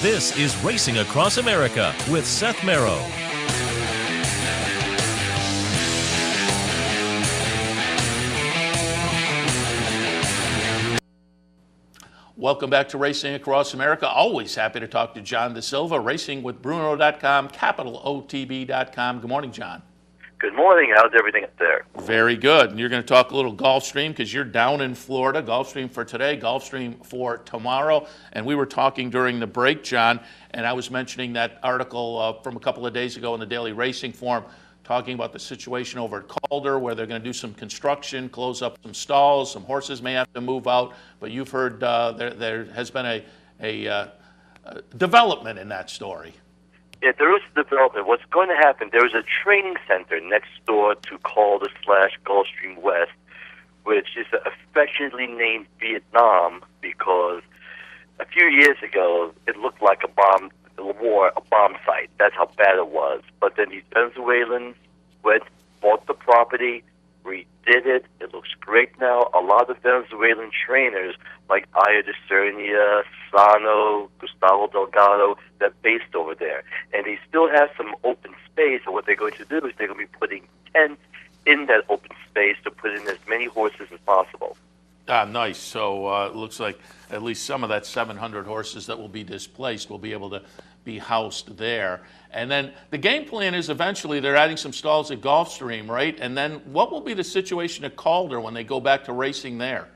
This is Racing Across America with Seth Merrow. Welcome back to Racing Across America. Always happy to talk to John DaSilva, racingwithbruno.com, capitalotb.com. Good morning, John. Good morning. How's everything up there? Very good. And you're going to talk a little Gulfstream because you're down in Florida. Gulfstream for today, Gulfstream for tomorrow. And we were talking during the break, John, and I was mentioning that article from a couple of days ago in the Daily Racing Forum talking about the situation over at Calder where they're going to do some construction, close up some stalls, some horses may have to move out. But you've heard there has been a development in that story. Yeah, there is development. What's going to happen, there is a training center next door to Calder/Gulfstream West, which is affectionately named Vietnam because a few years ago it looked like a bomb site. That's how bad it was. But then these Venezuelans bought the property, redid it. It looks great now. A lot of Venezuelan trainers like Aya de Sernia, Sano, Gustavo Delgado, they're based over there. And they still have some open space, and what they're going to do is they're going to be putting tents in that open space to put in as many horses as possible. Nice. So it looks like at least some of that 700 horses that will be displaced will be able to be housed there. And then the game plan is eventually they're adding some stalls at Gulfstream, right? And then what will be the situation at Calder when they go back to racing there?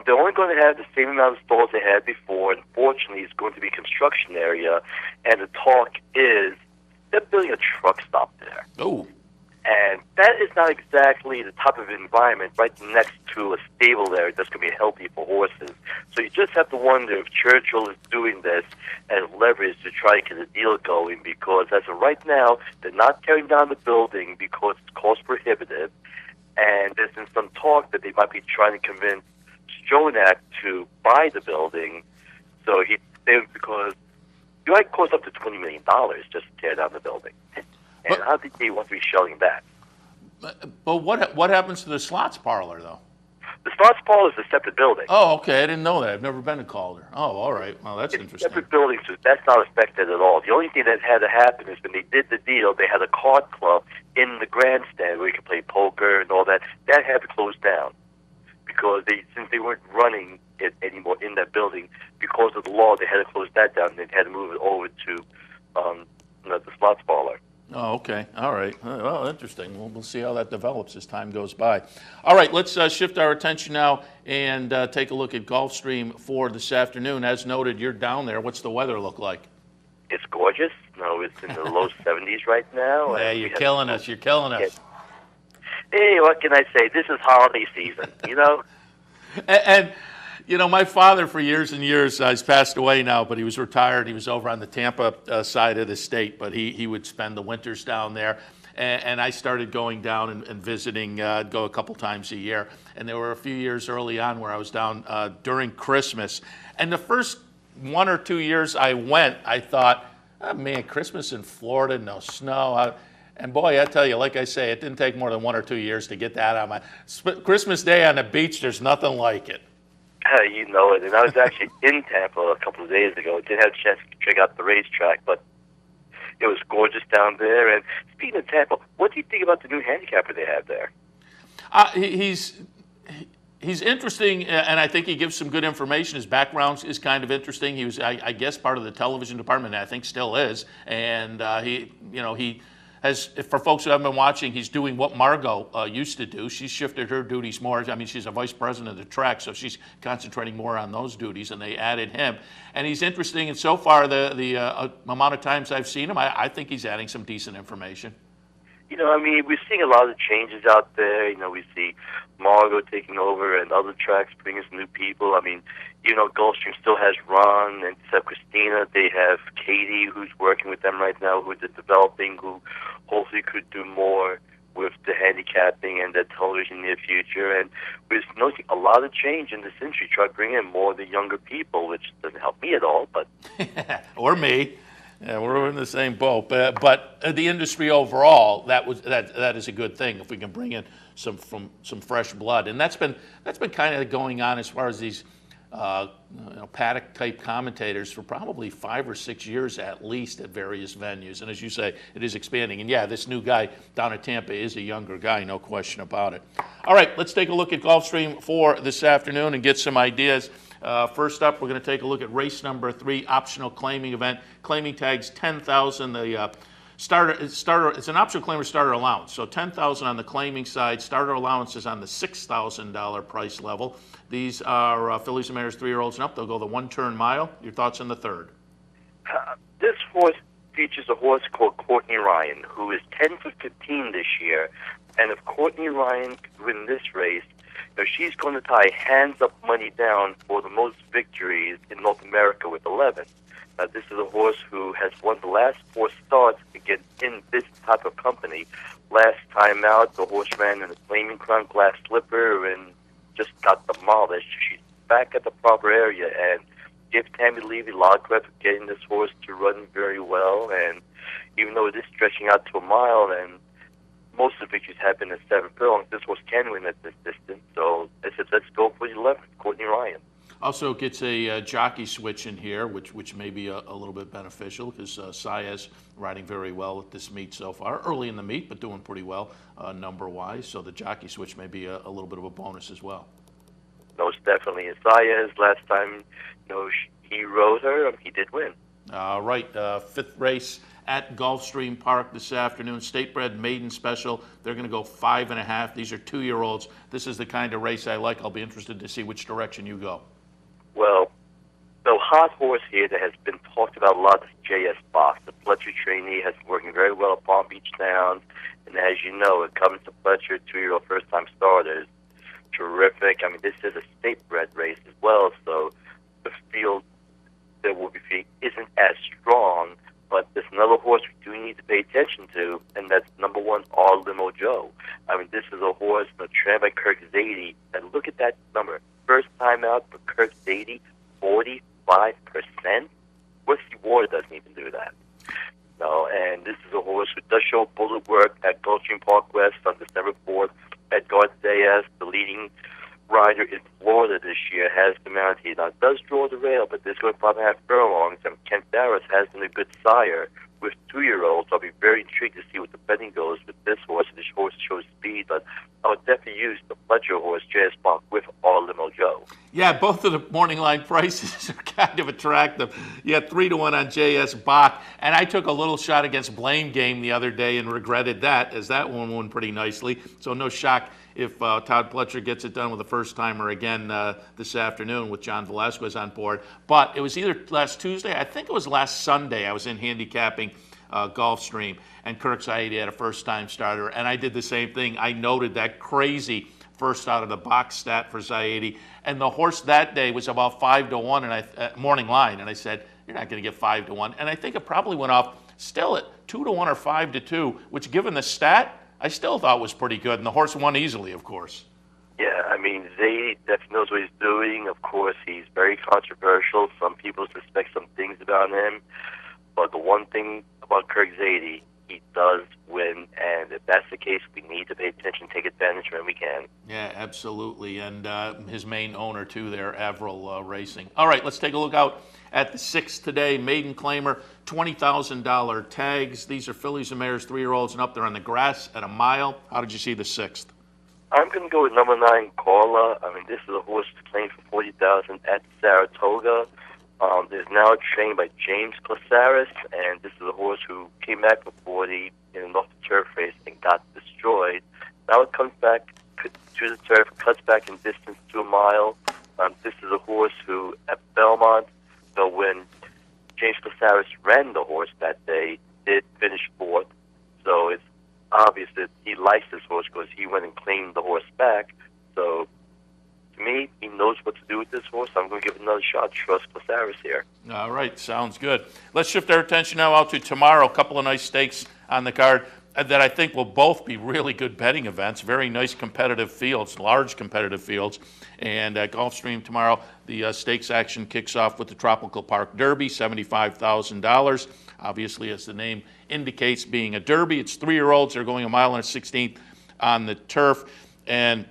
They're only going to have the same amount of stalls they had before. Unfortunately, it's going to be construction area, and the talk is they're building a truck stop there. Oh. And that is not exactly the type of environment right next to a stable there that's going to be healthy for horses. So you just have to wonder if Churchill is doing this as leverage to try to get a deal going, because as of right now, they're not tearing down the building because it's cost prohibitive. And there's been some talk that they might be trying to convince Stronach to buy the building. So because it might cost up to $20 million just to tear down the building. And I think they want to be shelling that. But what happens to the slots parlor, though? The slots parlor is a separate building. Oh, okay. I didn't know that. I've never been to Calder. Oh, all right. Well, that's interesting. Separate buildings, so that's not affected at all. The only thing that had to happen is when they did the deal, they had a card club in the grandstand where you could play poker and all that. That had to close down because since they weren't running it anymore in that building, because of the law, they had to close that down and they had to move it over to the slots parlor. Oh, okay. All right. Well, interesting. We'll see how that develops as time goes by. All right, let's shift our attention now and take a look at Gulfstream for this afternoon. As noted, you're down there. What's the weather look like? It's gorgeous. No, it's in the low 70s right now. Yeah, you're killing us. You're killing us. Hey, what can I say? This is holiday season, you know? And you know, my father for years and years, he's passed away now, but he was retired. He was over on the Tampa side of the state, but he would spend the winters down there. And I started going down and visiting, I'd go a couple times a year. And there were a few years early on where I was down during Christmas. And the first 1 or 2 years I went, I thought, oh, man, Christmas in Florida, no snow. And boy, I tell you, like I say, it didn't take more than 1 or 2 years to get that on my Christmas Day on the beach. There's nothing like it. You know it. And I was actually in Tampa a couple of days ago. I didn't have a chance to check out the racetrack, but it was gorgeous down there. And speaking of Tampa, what do you think about the new handicapper they have there? He's interesting, and I think he gives some good information. His background is kind of interesting. He was, I guess, part of the television department. I think still is, and he has, for folks who haven't been watching, he's doing what Margot used to do. She's shifted her duties more. I mean, she's a vice president of the track, so she's concentrating more on those duties, and they added him. And he's interesting, and so far, the amount of times I've seen him, I think he's adding some decent information. You know, I mean, we're seeing a lot of changes out there. You know, we see Margot taking over and other tracks bringing some new people. I mean, you know, Gulfstream still has Ron and Seb Christina. They have Katie, who's working with them right now, who they're developing, who hopefully could do more with the handicapping and the television in the near future. And we're noticing a lot of change in this industry. Try to bring in more of the younger people, which doesn't help me at all. But or me. Yeah, we're in the same boat. But the industry overall, that is a good thing if we can bring in some fresh blood. And that's been kind of going on as far as these paddock-type commentators for probably 5 or 6 years at least at various venues. And as you say, it is expanding. And yeah, this new guy down at Tampa is a younger guy, no question about it. All right, let's take a look at Gulfstream for this afternoon and get some ideas. First up, we're going to take a look at race number 3, optional claiming event. Claiming tags 10,000. The starter. It's an optional claimer starter allowance. So 10,000 on the claiming side. Starter allowance is on the $6,000 price level. These are fillies and mares 3-year-olds and up. They'll go the 1-turn mile. Your thoughts on the third? This horse features a horse called Courtney Ryan, who is 10 for 15 this year. And if Courtney Ryan could win this race, she's going to tie hands-up money down for the most victories in North America with 11. This is a horse who has won the last 4 starts again in this type of company. Last time out, the horse ran in a Flaming Crown Glass Slipper and just got demolished. She's back at the proper area, and give Tammy Levy a lot of credit for getting this horse to run very well. And even though it is stretching out to a mile, and most of the victories have been at 7 furlongs, this horse can win at this distance. So I said, let's go for the 11th, Courtney Ryan. Also gets a jockey switch in here, which may be a little bit beneficial because Saez riding very well at this meet so far. Early in the meet, but doing pretty well number-wise. So the jockey switch may be a little bit of a bonus as well. Most definitely. And Saez, last time he rode her, he did win. All right, 5th race at Gulfstream Park this afternoon. State-bred maiden special. They're going to go 5.5. These are 2-year-olds. This is the kind of race I like. I'll be interested to see which direction you go. Well, the hot horse here that has been talked about a lot is J.S. Bach. The Fletcher trainee has been working very well at Palm Beach Downs. And as you know, it comes to Fletcher, 2-year-old first-time starters. Terrific. I mean, this is a state-bred race as well, so the field that will be feeding isn't as strong. But there's another horse we do need to pay attention to, and that's number 1, Our Limo Joe. I mean, this is a horse trained by Kirk Zadie. And look at that number. First time out for Kirk Zadie, 45%. Whiskey Water doesn't even do that. No, and this is a horse who does show bullet work at Gulfstream Park West on December 4th. Edgar Diaz, the leading rider in Florida this year, has the mount. He now does draw the rail, but there's going 5.5 furlongs, and Kent Darris has been a good sire with 2-year-olds. I'll be very intrigued to see what the betting goes with this horse. This horse shows speed, but I would definitely use the Fletcher horse, J.S. Bach, with Our Limo Joe. Yeah, both of the morning line prices are kind of attractive. You had 3-1 on J.S. Bach, and I took a little shot against Blame Game the other day and regretted that, as that one won pretty nicely. So no shock if Todd Pletcher gets it done with a first-timer again this afternoon with John Velasquez on board. But it was either last Tuesday, I think it was last Sunday, I was in handicapping Gulfstream, and Kirk Zaidi had a first-time starter, and I did the same thing. I noted that crazy first out of the box stat for Zaidi, and the horse that day was about 5-1 and morning line, and I said, you're not going to get 5-1, and I think it probably went off still at 2-1 or 5-2, which given the stat, I still thought was pretty good, and the horse won easily, of course. Yeah, I mean, Zaidi definitely knows what he's doing. Of course, he's very controversial. Some people suspect some things about him. But the one thing about Kirk Zaidi, he does win. And if that's the case, we need to pay attention, take advantage when we can. Yeah, absolutely. And his main owner, too, there, Avril Racing. All right, let's take a look out at the 6th today. Maiden claimer, $20,000 tags. These are fillies and mares, 3-year-olds and up. They're on the grass at a mile. How did you see the 6th? I'm going to go with number 9, Carla. I mean, this is a horse claimed for $40,000 at Saratoga. There's now trained by James Casares, and this is a horse who came back for 40 in an off-the-turf race and got destroyed. Now it comes back to the turf, cuts back in distance to a mile. This is a horse who, at Belmont, so when James Casares ran the horse that day, did finish 4th. So it's obvious that he likes this horse because he went and claimed the horse back. So to me, he knows what to do with this horse. I'm going to give it another shot. Trust Casares here. All right, sounds good. Let's shift our attention now out to tomorrow. A couple of nice stakes on the card that I think will both be really good betting events. Very nice competitive fields, large competitive fields. And at Gulfstream tomorrow, the stakes action kicks off with the Tropical Park Derby, $75,000. Obviously, as the name indicates, being a derby, it's 3-year-olds. They're going a mile and a 16th on the turf. And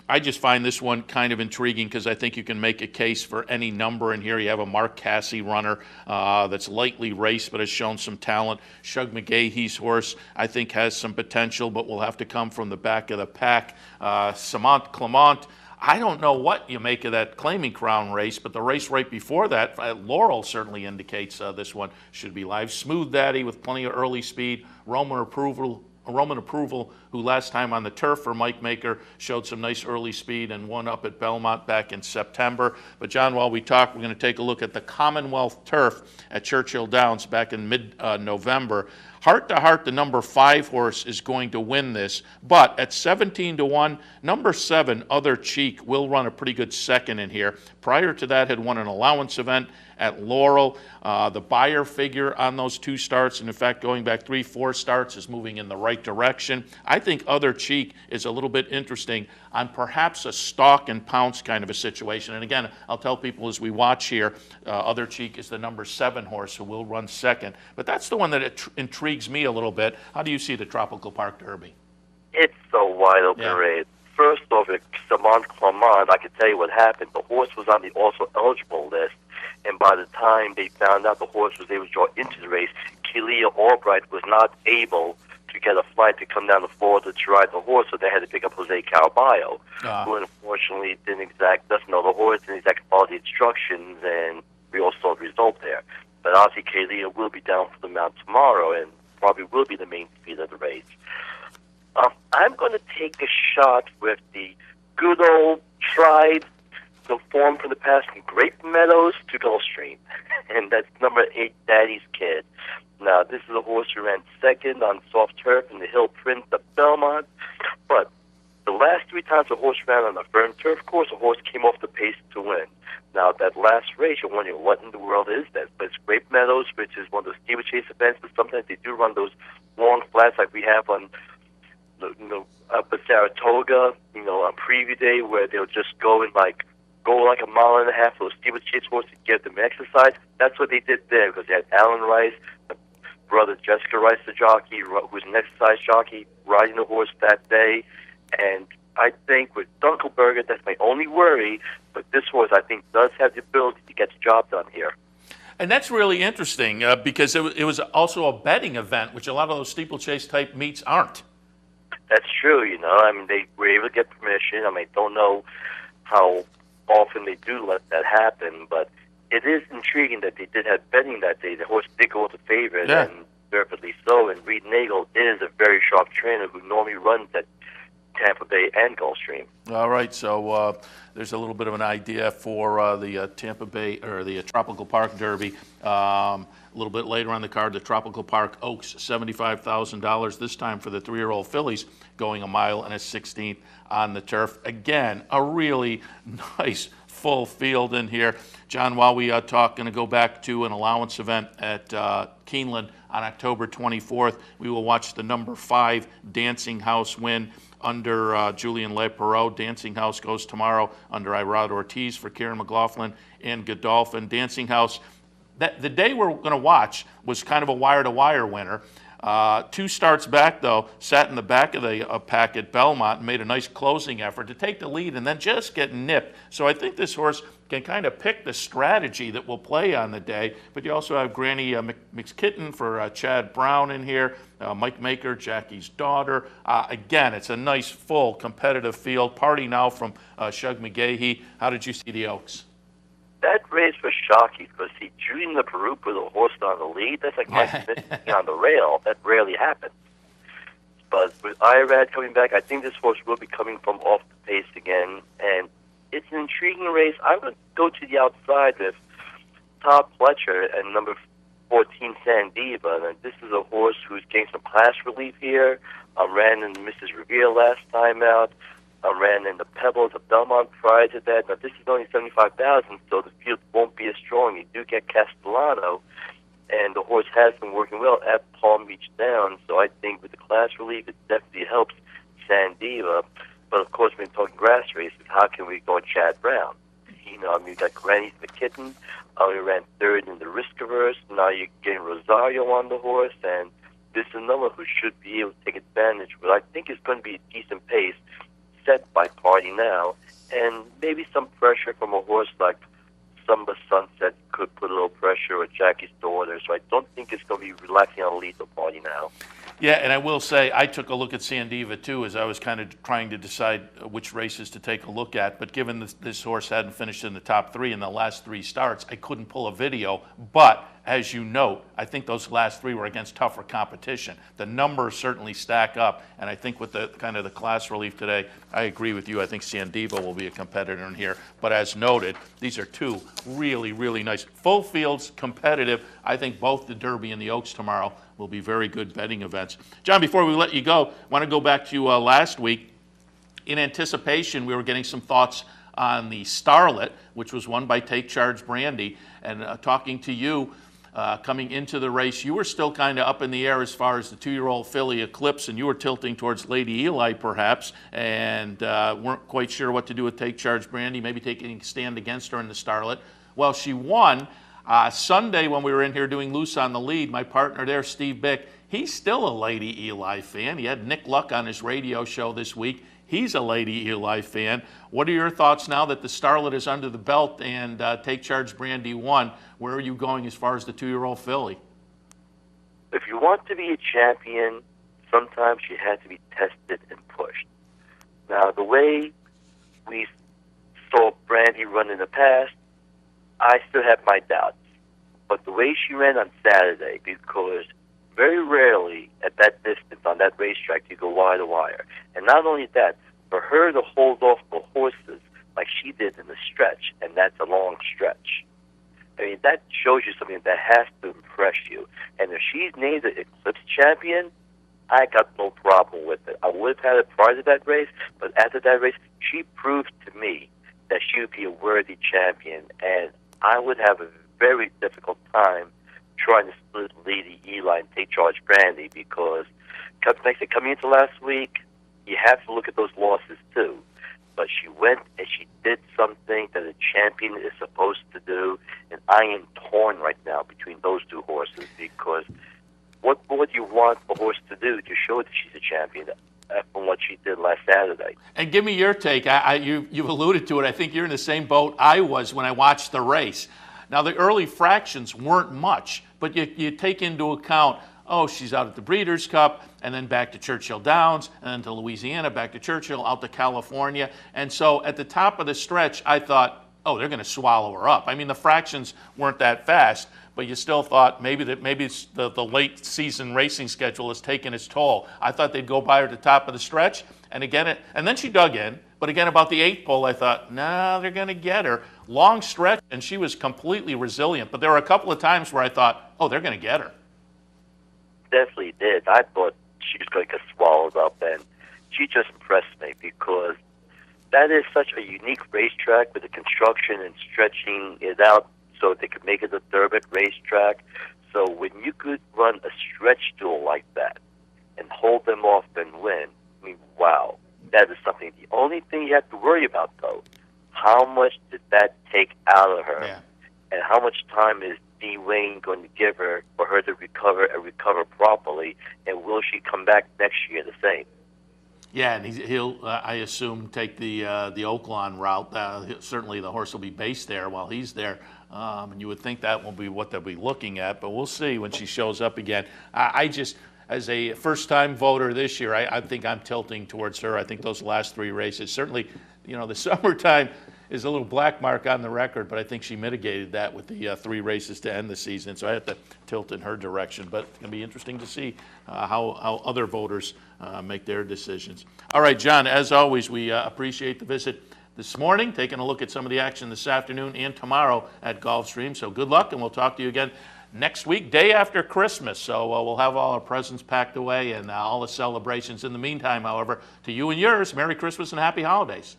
I just find this one kind of intriguing because I think you can make a case for any number in here. You have a Mark Casse runner that's lightly raced but has shown some talent. Shug McGahee's horse, I think, has some potential, but will have to come from the back of the pack. Samant Clement, I don't know what you make of that Claiming Crown race, but the race right before that, Laurel certainly indicates this one should be live. Smooth Daddy with plenty of early speed. Roman Approval, who last time on the turf for Mike Maker showed some nice early speed and won up at Belmont back in September. But John, while we talk, we're going to take a look at the Commonwealth Turf at Churchill Downs back in mid-November. Heart to Heart, the number 5 horse, is going to win this, but at 17-1, number 7, Other Cheek, will run a pretty good second in here. Prior to that, had won an allowance event at Laurel. The buyer figure on those 2 starts, and in fact, going back 3-4 starts, is moving in the right direction. I think Other Cheek is a little bit interesting on perhaps a stalk and pounce kind of a situation. And again, I'll tell people as we watch here, Other Cheek is the number 7 horse who will run second. But that's the one that intrigues me a little bit. How do you see the Tropical Park Derby? It's a wide open race. First off, at Samant Clement, I can tell you what happened. The horse was on the also eligible list, and by the time they found out the horse was able to draw into the race, Kelia Albright was not able to get a flight to come down to Florida to ride the horse, so they had to pick up Jose Calballo, who unfortunately doesn't know the horse, didn't exactly follow the instructions, and we all saw the result there. But obviously, Kelia will be down for the mount tomorrow, and probably will be the main speed of the race. I'm going to take a shot with the good old tried, the form from the past from Grape Meadows to Gulfstream, and that's number 8, Daddy's Kid. Now, this is a horse who ran second on soft turf in the Hill Prince of Belmont, but the last 3 times a horse ran on a firm turf course, a horse came off the pace to win. Now, that last race, you're wondering, what in the world is that? But it's Grape Meadows, which is one of those steeplechase events, but sometimes they do run those long flats like we have on up at Saratoga, on preview day, where they'll just go like a 1.5 miles for those steeplechase horses to get them exercise. That's what they did there, because they had Alan Rice, brother Jessica Rice, the jockey, who's an exercise jockey, riding the horse that day. And I think with Dunkelberger, that's my only worry, but this horse, I think, does have the ability to get the job done here. And that's really interesting because it was also a betting event, which a lot of those steeplechase-type meets aren't. That's true, they were able to get permission. I don't know how often they do let that happen, but it is intriguing that they did have betting that day. The horse did go with the favorite, and perfectly so. And Reed Nagel is a very sharp trainer who normally runs at Tampa Bay and Gulfstream. All right, so there's a little bit of an idea for the Tampa Bay or the Tropical Park Derby. A little bit later on the card, the Tropical Park Oaks, $75,000 this time for the 3-year-old fillies, going 1 mile and a 16th on the turf. Again, a really nice full field in here. John, while we talk, going to go back to an allowance event at Keeneland on October 24th. We will watch the number 5 Dancing House win under Julian Leperot. Dancing House goes tomorrow under Irad Ortiz for Kieran McLaughlin and Godolphin. Dancing House, the day we're going to watch was kind of a wire-to-wire winner. 2 starts back, though, sat in the back of the pack at Belmont and made a nice closing effort to take the lead and then just get nipped. So I think this horse can kind of pick the strategy that will play on the day. But you also have Granny McKitten for Chad Brown in here, Mike Maker, Jackie's daughter. Again, it's a nice, full, competitive field. Party now from Shug McGahee. How did you see the Oaks? That race was shocking because Julian LaPeroux with a horse on the lead, that's like Mike Smith on the rail. That rarely happens. But with Irad coming back, I think this horse will be coming from off the pace again. And it's an intriguing race. I'm going to go to the outside with Todd Fletcher and number 14, Sandiva. And this is a horse who's gained some class relief here. Ran in Mrs. Revere last time out. Ran in the Pebbles of Belmont prior to that. Now, this is only 75,000, so the field won't be as strong. You do get Castellano, and the horse has been working well at Palm Beach Downs, so I think with the class relief, it definitely helps Sandiva. But, of course, when we're talking grass races, how can we go Chad Brown? You've got Granny McKitten, who ran 3rd in the risk-averse. Now you're getting Rosario on the horse, and this is another who should be able to take advantage, but I think it's going to be a decent pace. set by Party Now, and maybe some pressure from a horse like Summer Sunset could put a little pressure with Jackie's Daughter. So I don't think it's going to be relaxing on Lethal Party Now. Yeah, and I will say I took a look at Sandiva too as I was kind of trying to decide which races to take a look at. But given this horse hadn't finished in the top three in the last three starts, I couldn't pull a video. But as you note, I think those last three were against tougher competition. The numbers certainly stack up, and I think with the kind of the class relief today, I agree with you. I think Sandiva will be a competitor in here. But as noted, these are two really, really nice full fields, competitive. I think both the Derby and the Oaks tomorrow will be very good betting events. John, before we let you go, I want to go back to last week. In anticipation, we were getting some thoughts on the Starlet, which was won by Take Charge Brandy. And talking to you, coming into the race, you were still kind of up in the air as far as the 2-year-old filly Eclipse, and you were tilting towards Lady Eli perhaps, and weren't quite sure what to do with Take Charge Brandy, maybe taking a stand against her in the Starlet. Well, she won. Sunday when we were in here doing Loose on the Lead, my partner there, Steve Bick, he's still a Lady Eli fan. He had Nick Luck on his radio show this week. He's a Lady Eli fan. What are your thoughts now that the Starlet is under the belt and Take Charge Brandy won? Where are you going as far as the 2-year-old filly? If you want to be a champion, sometimes you have to be tested and pushed. Now, the way we saw Brandy run in the past, I still have my doubts. But the way she ran on Saturday, because very rarely at that distance on that racetrack you go wire to wire. And not only that, for her to hold off the horses like she did in the stretch, and that's a long stretch. I mean, that shows you something that has to impress you. And if she's named the Eclipse champion, I got no problem with it. I would have had it prior to that race, but after that race, she proved to me that she would be a worthy champion, and I would have a very difficult time trying to split Lady Eli and Take Charge Brandy, because coming into last week, you have to look at those losses too. But she went and she did something that a champion is supposed to do, and I am torn right now between those two horses, because what would you want a horse to do to show that she's a champion from what she did last Saturday? And give me your take. You've alluded to it. I think you're in the same boat I was when I watched the race. Now, the early fractions weren't much, but you take into account, oh, she's out at the Breeders' Cup, and then back to Churchill Downs, and then to Louisiana, back to Churchill, out to California. And so at the top of the stretch, I thought, oh, they're going to swallow her up. I mean, the fractions weren't that fast, but you still thought maybe it's the late season racing schedule has taken its toll. I thought they'd go by her at the top of the stretch, and then she dug in. But again, about the 8th pole, I thought, nah, they're going to get her. Long stretch, and she was completely resilient. But there were a couple of times where I thought, oh, they're going to get her. Definitely did. I thought she was going to get swallowed up, and she just impressed me, because that is such a unique racetrack with the construction and stretching it out so they could make it a Durbin racetrack. So when you could run a stretch duel like that and hold them off and win, I mean, wow, that is something. The only thing you have to worry about, though, how much did that take out of her? Yeah. And how much time is D. Wayne going to give her for her to recover and recover properly? And will she come back next year the same? Yeah, and he'll I assume, take the Oaklawn route. Certainly the horse will be based there while he's there. And you would think that will be what they'll be looking at, but we'll see when she shows up again. I just, as a first-time voter this year, I think I'm tilting towards her. I think those last 3 races, certainly, the summertime is a little black mark on the record, but I think she mitigated that with the 3 races to end the season, so I have to tilt in her direction. But it's going to be interesting to see how other voters make their decisions. All right, John, as always, we appreciate the visit this morning, taking a look at some of the action this afternoon and tomorrow at Gulfstream. So good luck, and we'll talk to you again next week, day after Christmas. So we'll have all our presents packed away and all the celebrations. In the meantime, however, to you and yours, Merry Christmas and Happy Holidays.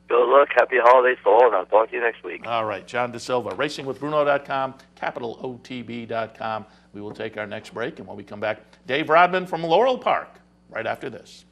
Good luck. Happy holidays to all, and I'll talk to you next week. All right, John DaSilva, racingwithbruno.com, capitalotb.com. We will take our next break, and when we come back, Dave Rodman from Laurel Park right after this.